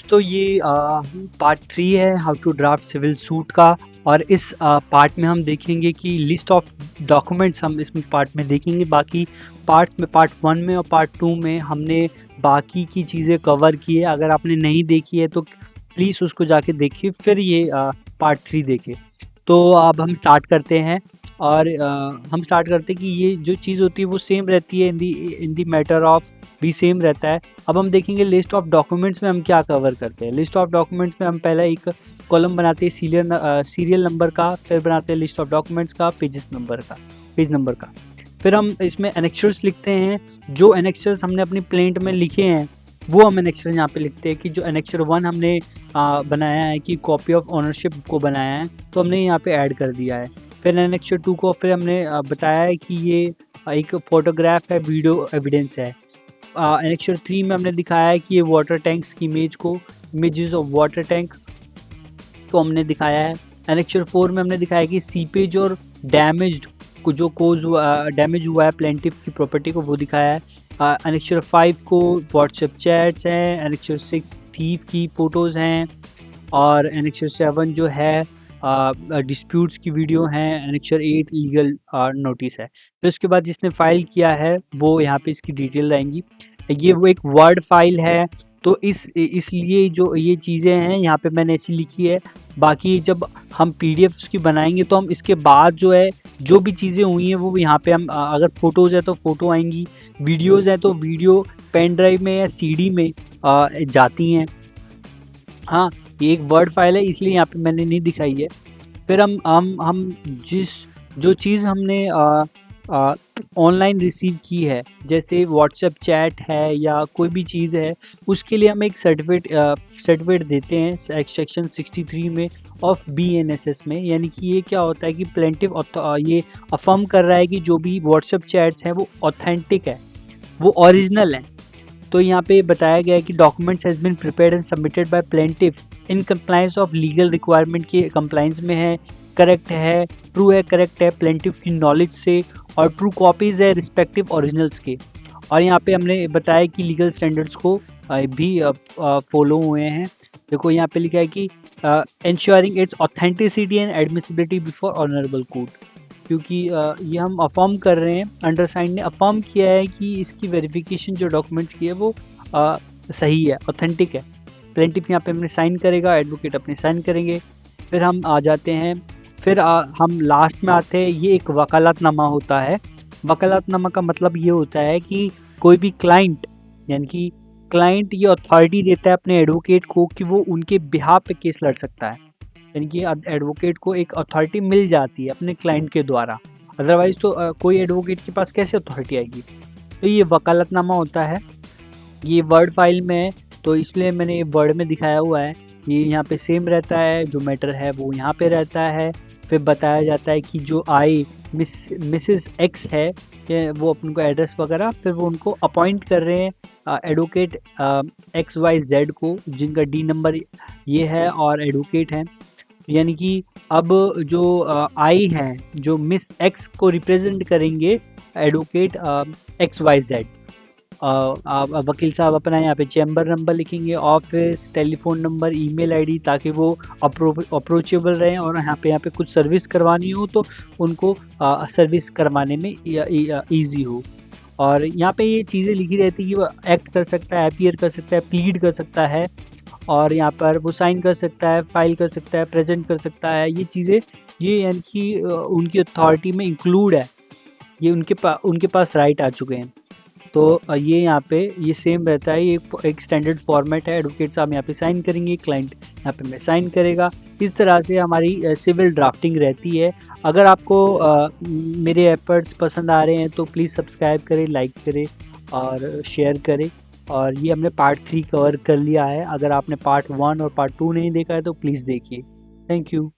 दोस्तों ये पार्ट 3 है how to draft civil suit का। और इस पार्ट में हम देखेंगे कि लिस्ट ऑफ डॉक्यूमेंट्स हम इसमें पार्ट में देखेंगे। बाकी पार्ट 1 में और पार्ट 2 में हमने बाकी की चीज़ें कवर की है। अगर आपने नहीं देखी है तो प्लीज़ उसको जाके देखिए, फिर ये पार्ट 3 देखें। तो अब हम स्टार्ट करते हैं। और हम स्टार्ट करते हैं कि ये जो चीज़ होती है वो सेम रहती है इन दी मैटर ऑफ भी सेम रहता है। अब हम देखेंगे लिस्ट ऑफ डॉक्यूमेंट्स में हम क्या कवर करते हैं। लिस्ट ऑफ डॉक्यूमेंट्स में हम पहले एक कॉलम बनाते हैं सीरियल नंबर का, फिर बनाते हैं लिस्ट ऑफ डॉक्यूमेंट्स का पेज नंबर का। फिर हम इसमें एनेक्चर्स लिखते हैं। जो एनेक्चर्स हमने अपनी प्लेंट में लिखे हैं वो हम एनेक्चर यहाँ पे लिखते हैं कि जो एनेक्चर 1 हमने बनाया है कि कॉपी ऑफ ओनरशिप को बनाया है तो हमने यहाँ पे ऐड कर दिया है। फिर एनेक्चर 2 को फिर हमने बताया है कि ये एक फोटोग्राफ है, वीडियो एविडेंस है। एनेक्चर 3 में हमने दिखाया है कि ये वाटर टैंक्स की इमेजेस ऑफ वाटर टैंक को हमने दिखाया है। एनेक्चर 4 में हमने दिखाया कि सीपेज और डैमेज को जो डैमेज हुआ है प्लेंटिफ की प्रॉपर्टी को, वो दिखाया है। एनेक्चर 5 को व्हाट्सएप चैट्स हैं। एनेक्चर 6 थीफ की फ़ोटोज़ हैं। और एनेक्चर 7 जो है डिस्प्यूट्स की वीडियो हैं। एनेक्चर 8 लीगल नोटिस है। फिर उसके बाद जिसने फाइल किया है वो यहाँ पे इसकी डिटेल आएंगी। ये वो एक वर्ड फाइल है तो इसलिए जो ये चीज़ें हैं यहाँ पे मैंने ऐसी लिखी है। बाकी जब हम पीडीएफ उसकी बनाएंगे तो हम इसके बाद जो है जो भी चीज़ें हुई हैं वो यहाँ पे हम अगर फ़ोटोज़ है तो फ़ोटो आएंगी, वीडियोज़ है तो वीडियो पेन ड्राइव में या सीडी में जाती हैं। हाँ, ये एक वर्ड फाइल है इसलिए यहाँ पे मैंने नहीं दिखाई है। फिर हम जो चीज़ हमने ऑनलाइन रिसीव की है, जैसे व्हाट्सएप चैट है या कोई भी चीज़ है, उसके लिए हम एक सर्टिफिकेट देते हैं सेक्शन 63 में ऑफ बीएनएसएस में। यानी कि ये क्या होता है कि प्लेंटिफ ये अफर्म कर रहा है कि जो भी व्हाट्सएप चैट्स हैं वो ऑथेंटिक है, वो ओरिजिनल है। तो यहाँ पे बताया गया है कि documents has been prepared and submitted by plaintiff in compliance of legal requirement के कंप्लायंस में है, करेक्ट है, ट्रू है, करेक्ट है प्लेंटिफ की नॉलेज से, और ट्रू कॉपीज़ है रिस्पेक्टिव ओरिजिनल्स के। और यहाँ पे हमने बताया कि लीगल स्टैंडर्ड्स को भी फॉलो हुए हैं। देखो यहाँ पे लिखा है कि ensuring it's authenticity and admissibility before honourable court, क्योंकि ये हम अफर्म कर रहे हैं, अंडरसाइंड ने अफर्म किया है कि इसकी वेरिफिकेशन जो डॉक्यूमेंट्स की है वो सही है, ऑथेंटिक है। प्लेंटिफ यहाँ पे हमने साइन करेगा, एडवोकेट अपने साइन करेंगे। फिर हम आ जाते हैं, फिर हम लास्ट में आते हैं, ये एक वकालतनामा होता है। वकालतनामा का मतलब ये होता है कि कोई भी क्लाइंट, यानी कि क्लाइंट ये अथॉरिटी देता है अपने एडवोकेट को कि वो उनके बिहाफ पे केस लड़ सकता है। यानी कि एडवोकेट को एक अथॉरिटी मिल जाती है अपने क्लाइंट के द्वारा, अदरवाइज तो कोई एडवोकेट के पास कैसे अथॉरिटी आएगी। तो ये वकालतनामा होता है। ये वर्ड फाइल में है तो इसलिए मैंने वर्ड में दिखाया हुआ है। ये यहाँ पे सेम रहता है, जो मैटर है वो यहाँ पे रहता है। फिर बताया जाता है कि जो मिसेस एक्स है वो अपन को एड्रेस वगैरह, फिर वो उनको अपॉइंट कर रहे हैं एडवोकेट XYZ को, जिनका D नंबर ये है और एडवोकेट हैं। यानी कि अब जो आई है, जो मिस एक्स को रिप्रेजेंट करेंगे एडवोकेट XYZ। वकील साहब अपना यहाँ पे चैम्बर नंबर लिखेंगे, office, telephone number, email ID, ताकि वो अप्रोचेबल रहें और यहाँ पे कुछ सर्विस करवानी हो तो उनको सर्विस करवाने में ईजी हो। और यहाँ पे ये चीज़ें लिखी रहती है कि वो एक्ट कर सकता है, अपीयर कर सकता है, प्लीड कर सकता है, और यहाँ पर वो साइन कर सकता है, फाइल कर सकता है, प्रेजेंट कर सकता है। ये चीज़ें ये यानी कि उनकी अथॉरिटी में इंक्लूड है, ये उनके पास राइट आ चुके हैं। तो ये यहाँ पे ये सेम रहता है, ये एक स्टैंडर्ड फॉर्मेट है। एडवोकेट साहब यहाँ पे साइन करेंगे, क्लाइंट यहाँ पे मैं साइन करेगा। इस तरह से हमारी सिविल ड्राफ्टिंग रहती है। अगर आपको मेरे एफर्ट्स पसंद आ रहे हैं तो प्लीज़ सब्सक्राइब करें, लाइक करें और शेयर करें। और ये हमने पार्ट 3 कवर कर लिया है। अगर आपने पार्ट 1 और पार्ट 2 नहीं देखा है तो प्लीज़ देखिए। Thank you.